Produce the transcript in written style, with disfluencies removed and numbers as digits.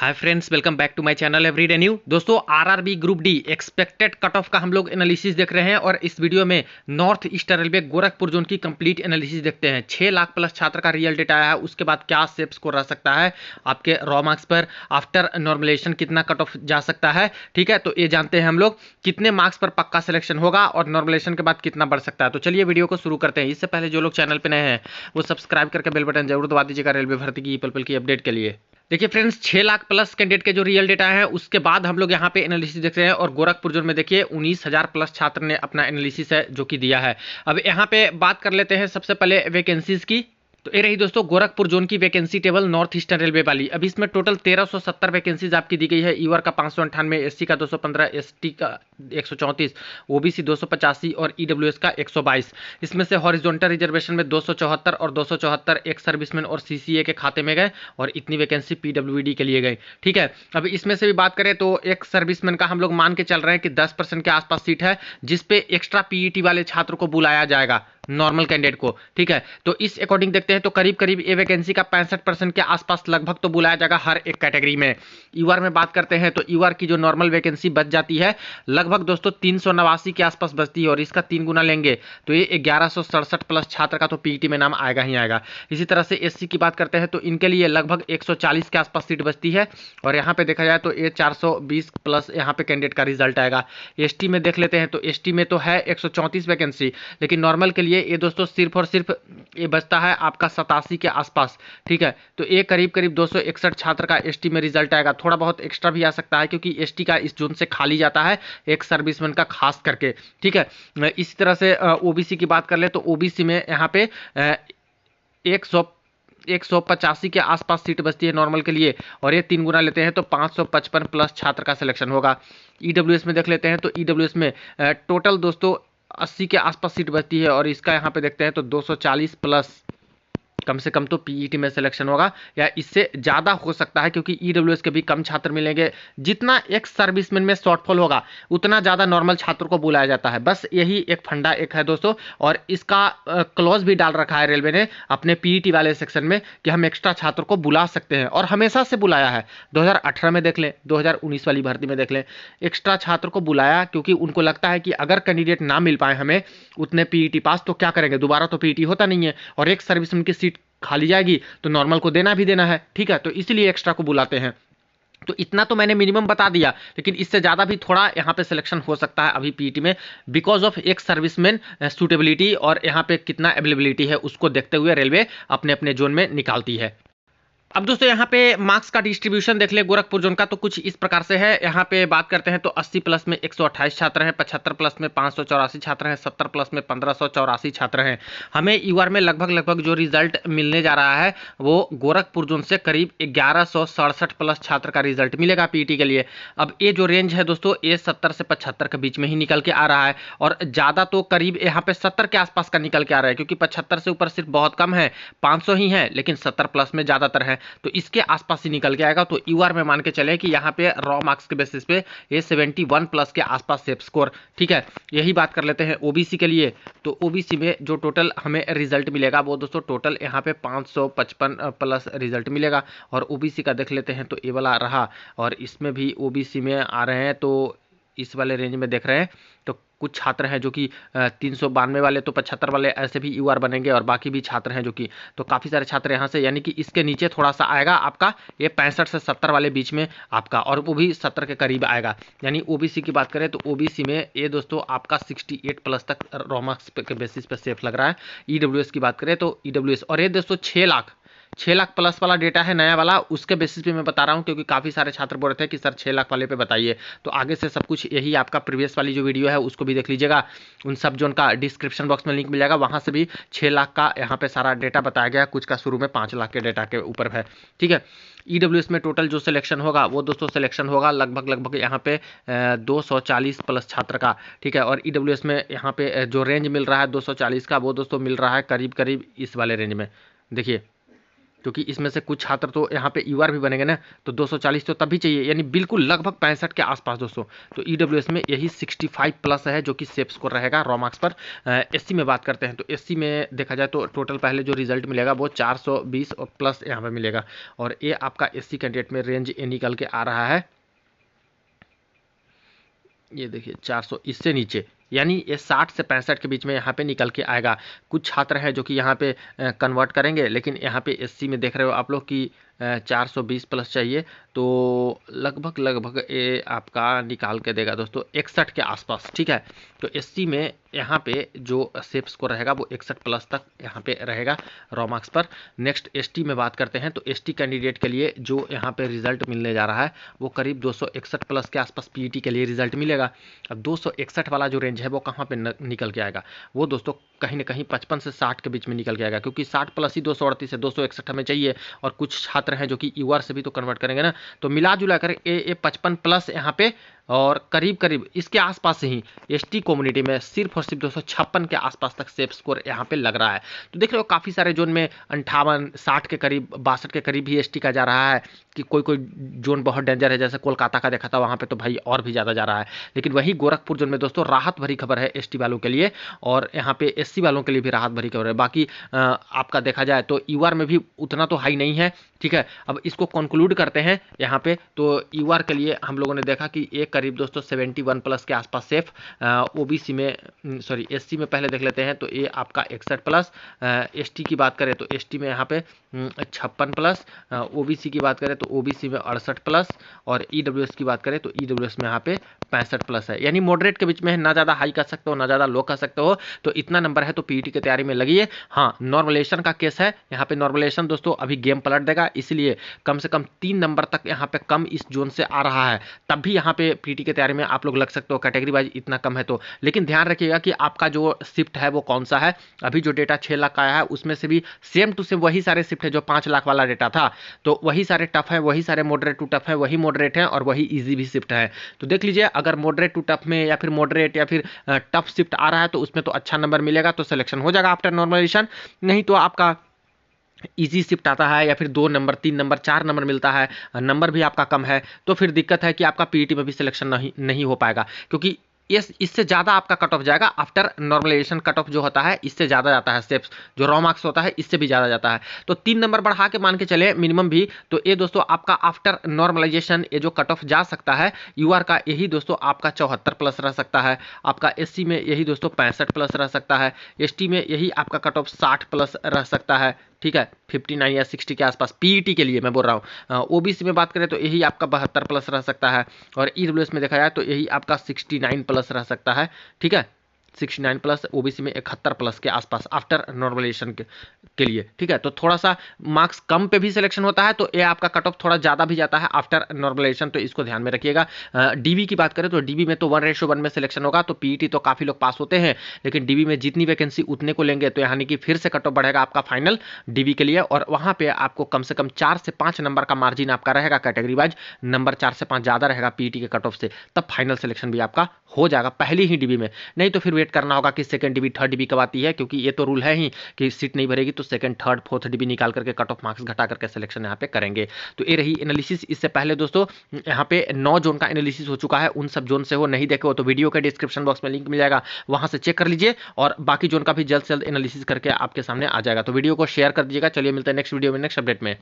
Hi friends, welcome back to my channel everyday new. दोस्तों, RRB group D expected cut off का हम लोग analysis देख रहे हैं और इस वीडियो में north eastern railway Gorakhpur zone की कंप्लीट एनालिसिस देखते हैं। 6 लाख प्लस छात्र का रियल डेटा आया है, उसके बाद क्या सेप स्कोर रह सकता है आपके रॉ मार्क्स पर, आफ्टर नॉर्मलाइजेशन कितना कट ऑफ जा सकता है। ठीक है, तो ये जानते हैं हम लोग कितने मार्क्स पर पक्का सिलेक्शन होगा और नॉर्मलाइजेशन के बाद कितना बढ़ सकता है। तो चलिए वीडियो को शुरू करते हैं। इससे पहले जो लोग चैनल पर नए हैं वो सब्सक्राइब करके बेल बटन जरूर दबा दीजिएगा रेलवे भर्ती की पल पल की अपडेट के लिए। देखिए फ्रेंड्स, 6 लाख प्लस कैंडिडेट के जो रियल डेटा है उसके बाद हम लोग यहाँ पे एनालिसिस देख रहे हैं और गोरखपुर जोन में देखिए 19,000 प्लस छात्र ने अपना एनालिसिस है जो कि दिया है। अब यहाँ पे बात कर लेते हैं सबसे पहले वैकेंसीज की। तो ये रही दोस्तों गोरखपुर जोन की vacancy table north eastern railway वाली। अभी इसमें टोटल 1370 वैकेंसीज आपकी दी गई है। ईवर का 598, एससी का 215, एसटी का 134, ओबीसी 285 और ईडब्ल्यूएस का 122। इसमें से हॉरिजॉन्टल रिजर्वेशन में 274 और 274 एक सर्विसमैन और सीसीए के खाते में गए और इतनी वैकेंसी पीडब्ल्यूडी के लिए गई। ठीक है, अब इसमें से भी बात करें तो एक सर्विसमैन का हम लोग मान के चल रहे हैं कि 10% के आसपास सीट है जिसपे एक्स्ट्रा पीईटी वाले छात्र को बुलाया जाएगा, नॉर्मल कैंडिडेट को। ठीक है, तो इस अकॉर्डिंग देखते हैं तो करीब करीब ये वैकेंसी का 65% के आसपास लगभग तो बुलाया जाएगा हर एक कैटेगरी में। यूआर में बात करते हैं तो यूआर की जो नॉर्मल वैकेंसी बच जाती है लगभग दोस्तों 389 के आसपास बचती है और इसका 3 गुना लेंगे तो ये 1167 प्लस छात्र का तो पीईटी में नाम आएगा ही आएगा। इसी तरह से एससी की बात करते हैं तो इनके लिए लगभग 140 के आसपास सीट बचती है और यहाँ पे देखा जाए तो ये 420 प्लस यहाँ पे कैंडिडेट का रिजल्ट आएगा। एसटी में देख लेते हैं तो एसटी में तो है 134 वैकेंसी, लेकिन नॉर्मल के लिए ये दोस्तों सिर्फ और सिर्फ ये बचता है आपका 87 के आसपास। ठीक है, तो ये करीब करीब 261 छात्र का एसटी में रिजल्ट आएगा। थोड़ा बहुत एक्स्ट्रा भी आ सकता है क्योंकि एसटी का इस जोन से खाली जाता है एक सर्विसमैन का खास करके। ठीक है, इसी तरह से ओबीसी की बात कर ले तो ओबीसी में यहाँ पे 185 के आसपास सीट बचती है नॉर्मल के लिए और ये 3 गुना लेते हैं तो 555 प्लस छात्र का सिलेक्शन होगा। ईडब्ल्यूएस में देख लेते हैं तो ईडब्ल्यूएस में टोटल दोस्तों 80 के आसपास सीट बचती है और इसका यहाँ पे देखते हैं तो 240 प्लस कम से कम तो पीईटी में सिलेक्शन होगा या इससे ज़्यादा हो सकता है क्योंकि ईडब्ल्यूएस के भी कम छात्र मिलेंगे। जितना एक सर्विसमैन में शॉर्टफॉल होगा उतना ज़्यादा नॉर्मल छात्र को बुलाया जाता है। बस यही एक फंडा एक है दोस्तों और इसका क्लॉज भी डाल रखा है रेलवे ने अपने पीईटी वाले सेक्शन में कि हम एक्स्ट्रा छात्र को बुला सकते हैं और हमेशा से बुलाया है। 2018 में देख लें, 2019 वाली भर्ती में देख लें, एक्स्ट्रा छात्र को बुलाया क्योंकि उनको लगता है कि अगर कैंडिडेट ना मिल पाए हमें उतने पीईटी पास तो क्या करेंगे, दोबारा तो पीईटी होता नहीं है और एक सर्विसमैन की सीट खाली जाएगी तो नॉर्मल को देना भी देना है। ठीक है, तो इसलिए एक्स्ट्रा को बुलाते हैं। तो इतना तो मैंने मिनिमम बता दिया, लेकिन इससे ज़्यादा भी थोड़ा यहाँ पे सिलेक्शन हो सकता है अभी पीईटी में बिकॉज ऑफ एक सर्विसमैन सूटेबिलिटी और यहाँ पे कितना अवेलेबिलिटी है उसको देखते हुए रेलवे अपने अपने जोन में निकालती है। अब दोस्तों यहाँ पे मार्क्स का डिस्ट्रीब्यूशन देख ले गोरखपुर जोन का तो कुछ इस प्रकार से है। यहाँ पे बात करते हैं तो 80 प्लस में 128 छात्र हैं, 75 प्लस में 584 छात्र हैं, 70 प्लस में 1584 छात्र हैं। हमें यूआर में लगभग जो रिजल्ट मिलने जा रहा है वो गोरखपुर जोन से करीब 1167 प्लस छात्र का रिजल्ट मिलेगा पीईटी के लिए। अब ये जो रेंज है दोस्तों ये 70 से 75 के बीच में ही निकल के आ रहा है और ज़्यादा तो करीब यहाँ पे 70 के आसपास का निकल के आ रहा है क्योंकि 75 से ऊपर सिर्फ बहुत कम है, 500 ही है, लेकिन 70 प्लस में ज़्यादातर है तो इसके आसपास ही निकल के आएगा। तो यूआर में मान के चले कि यहाँ पे रॉ मार्क्स के बेसिस पे ये 71 प्लस के आसपास सेफ स्कोर। ठीक है, यही बात कर लेते हैं ओबीसी के लिए। तो ओबीसी में जो टोटल हमें रिजल्ट मिलेगा वो दोस्तों टोटल यहाँ पे 555 प्लस रिजल्ट मिलेगा और ओबीसी का देख लेते हैं तो ये वाला रहा और इसमें भी ओबीसी में आ रहे हैं तो इस वाले रेंज में देख रहे हैं तो कुछ छात्र हैं जो कि 392 वाले तो 75 वाले ऐसे भी यूआर बनेंगे और बाकी भी छात्र हैं जो कि तो काफ़ी सारे छात्र यहाँ से, यानी कि इसके नीचे थोड़ा सा आएगा आपका ये 65 से 70 वाले बीच में आपका और वो भी 70 के करीब आएगा। यानी ओबीसी की बात करें तो ओबीसी में ये दोस्तों आपका 68 प्लस तक रॉ मार्क्स के बेसिस पे सेफ लग रहा है। ईडब्ल्यूएस की बात करें तो ईडब्ल्यूएस और ये दोस्तों 6 लाख प्लस वाला डेटा है नया वाला, उसके बेसिस पे मैं बता रहा हूँ क्योंकि काफ़ी सारे छात्र बोल रहे थे कि सर 6 लाख वाले पे बताइए। तो आगे से सब कुछ यही आपका प्रीवियस वाली जो वीडियो है उसको भी देख लीजिएगा, उन सब जोन का डिस्क्रिप्शन बॉक्स में लिंक मिल जाएगा, वहाँ से भी 6 लाख का यहाँ पे सारा डेटा बताया गया, कुछ का शुरू में 5 लाख के डेटा के ऊपर है। ठीक है, ईडब्ल्यूएस में टोटल जो सिलेक्शन होगा वो दोस्तों सिलेक्शन होगा लगभग यहाँ पे 240 प्लस छात्र का। ठीक है, और ईडब्ल्यूएस में यहाँ पे जो रेंज मिल रहा है 240 का वो दोस्तों मिल रहा है करीब करीब इस वाले रेंज में। देखिए क्योंकि इसमें से कुछ छात्र तो यहाँ पे यूआर भी बनेंगे ना, तो 240 तो तब भी चाहिए, यानी बिल्कुल लगभग 65 के आसपास दोस्तों। तो ईडब्ल्यूएस में यही 65 प्लस है जो कि सेफ स्कोर रहेगा रॉ मार्क्स पर। एससी में बात करते हैं तो एससी में देखा जाए तो टोटल पहले जो रिजल्ट मिलेगा वो 420 और प्लस यहाँ पे मिलेगा, और ये आपका एससी कैंडिडेट में रेंज ये निकल के आ रहा है, ये देखिए 400, इससे नीचे, यानी ये 60 से 65 के बीच में यहाँ पे निकल के आएगा। कुछ छात्र हैं जो कि यहाँ पे कन्वर्ट करेंगे, लेकिन यहाँ पे एससी में देख रहे हो आप लोग कि 420 प्लस चाहिए, तो लगभग ये आपका निकाल के देगा दोस्तों 61 के आसपास, ठीक है। तो एससी में यहाँ पे जो सेफ स्कोर रहेगा वो 61 प्लस तक यहाँ पे रहेगा रॉ मार्क्स पर। नेक्स्ट एसटी में बात करते हैं तो एसटी कैंडिडेट के लिए जो यहाँ पे रिजल्ट मिलने जा रहा है वो करीब 261 प्लस के आसपास पीईटी के लिए रिजल्ट मिलेगा। अब 261 वाला जो रेंज है वो कहाँ पे निकल के आएगा, वो दोस्तों कहीं ना कहीं 55 से 60 के बीच में निकल के आएगा, क्योंकि 60 प्लस ही 238 से 261 हमें चाहिए, और कुछ छात्र हैं जो कि यूआर से भी तो कन्वर्ट करेंगे ना, तो मिला जुला कर ये 55 प्लस यहाँ पे, और करीब इसके आसपास से ही एसटी कम्युनिटी में सिर्फ और सिर्फ 256 के आसपास तक सेफ स्कोर यहाँ पे लग रहा है। तो देख रहे हो काफ़ी सारे जोन में 58, 60 के करीब, 62 के करीब ही एसटी का जा रहा है, कि कोई जोन बहुत डेंजर है, जैसे कोलकाता का देखा था वहाँ पे तो भाई और भी ज़्यादा जा रहा है। लेकिन वही गोरखपुर जोन में दोस्तों राहत भरी खबर है एसटी वालों के लिए, और यहाँ पे एससी वालों के लिए भी राहत भरी खबर है। बाकी आपका देखा जाए तो यूआर में भी उतना तो हाई नहीं है, ठीक है। अब इसको कंक्लूड करते हैं यहाँ पे, तो यूआर के लिए हम लोगों ने देखा कि एक करीब दोस्तों 71 प्लस के आसपास सेफ, ओबीसी में सॉरी एससी में पहले देख लेते हैं तो ये आपका 61 प्लस, एसटी की बात करें तो एसटी में यहाँ पे 56 प्लस, ओबीसी की बात करें तो ओबीसी में 68 प्लस, और ईडब्ल्यूएस की बात करें तो ईडब्ल्यूएस में यहाँ पे 65 प्लस है, यानी मॉडरेट के बीच में है, ना ज़्यादा हाई कर सकते हो ना ज़्यादा लो कर सकते हो। तो इतना नंबर है तो पीईटी की तैयारी में लगी है। हाँ, नॉर्मलेशन का केस है यहाँ पे, नॉर्मलेशन दोस्तों अभी गेम पलट देगा, इसलिए कम से कम 3 नंबर तक यहाँ पे कम इस जोन से आ रहा है, तब भी यहाँ पे पीईटी की तैयारी में आप लोग लग सकते हो, कैटेगरी वाइज इतना कम है तो। लेकिन ध्यान रखिएगा कि आपका जो शिफ्ट है वो कौन सा है। अभी जो डेटा 6 लाख का आया है उसमें से भी सेम टू सेम वही सारे शिफ्ट है जो 5 लाख वाला डेटा था, तो वही सारे टफ है, वही सारे मॉडरेट टू टफ है, वही मॉडरेट है और वही इजी भी शिफ्ट है। तो देख लीजिए, अगर मॉडरेट टू टफ में या फिर मॉडरेट या फिर टफ शिफ्ट आ रहा है तो उसमें तो अच्छा नंबर मिलेगा, तो सिलेक्शन हो जाएगा आफ्टर नॉर्मलाइजेशन। नहीं तो आपका इजी शिफ्ट आता है या फिर 2 नंबर 3 नंबर 4 नंबर मिलता है, नंबर भी आपका कम है, तो फिर दिक्कत है कि आपका पीईटी में भी सिलेक्शन नहीं हो पाएगा, क्योंकि इससे ज़्यादा आपका कट ऑफ जाएगा आफ्टर नॉर्मलाइजेशन। कट ऑफ जो होता है इससे ज़्यादा जाता है, स्टेप्स जो रॉ मार्क्स होता है इससे भी ज़्यादा जाता है। तो 3 नंबर बढ़ा के मान के चले मिनिमम भी, तो ये दोस्तों आपका आफ्टर नॉर्मलाइजेशन ये जो कट ऑफ जा सकता है यूआर का, यही दोस्तों आपका 74 प्लस रह सकता है, आपका एससी में यही दोस्तों 65 प्लस रह सकता है, एसटी में यही आपका कट ऑफ 60 प्लस रह सकता है, ठीक है, 59 या 60 के आसपास पीईटी के लिए मैं बोल रहा हूँ। ओबीसी में बात करें तो यही आपका 72 प्लस रह सकता है, और ईडब्ल्यूएस में देखा जाए तो यही आपका 69 प्लस रह सकता है, ठीक है, 69 प्लस, ओबीसी में 71 प्लस के आसपास आफ्टर नॉर्मलाइजेशन के लिए, ठीक है। तो थोड़ा सा मार्क्स कम पे भी सिलेक्शन होता है, तो ये आपका कट ऑफ थोड़ा ज़्यादा भी जाता है आफ्टर नॉर्मलाइजेशन, तो इसको ध्यान में रखिएगा। डीबी की बात करें तो डीबी में तो 1:1 में सिलेक्शन होगा, तो पीईटी तो काफ़ी लोग पास होते हैं, लेकिन डीबी में जितनी वैकेंसी उतने को लेंगे, तो यानी कि फिर से कट ऑफ बढ़ेगा आपका फाइनल डीबी के लिए, और वहाँ पे आपको कम से कम 4 से 5 नंबर का मार्जिन आपका रहेगा, कैटेगरी वाइज नंबर 4 से 5 ज़्यादा रहेगा पीईटी के कट ऑफ से, तब फाइनल सिलेक्शन भी आपका हो जाएगा पहली ही डीबी में। नहीं तो फिर वेट करना होगा कि सेकंड डीबी थर्ड डीबी कब आती है, क्योंकि ये तो रूल है ही कि सीट नहीं भरेगी तो सेकंड थर्ड फोर्थ डीबी निकाल करके कट ऑफ मार्क्स घटा करके सिलेक्शन यहाँ पे करेंगे। तो ये रही एनालिसिस। इससे पहले दोस्तों यहाँ पे 9 जोन का एनालिसिस हो चुका है, उन सब जोन से हो नहीं देखे हो तो वीडियो के डिस्क्रिप्शन बॉक्स में लिंक मिल जाएगा, वहां से चेक कर लीजिए, और बाकी जोन का भी जल्द से जल्द एनालिसिस करके आपके सामने आ जाएगा। तो वीडियो को शेयर कर दीजिएगा। चलिए मिलते हैं नेक्स्ट वीडियो में नेक्स्ट अपडेट में।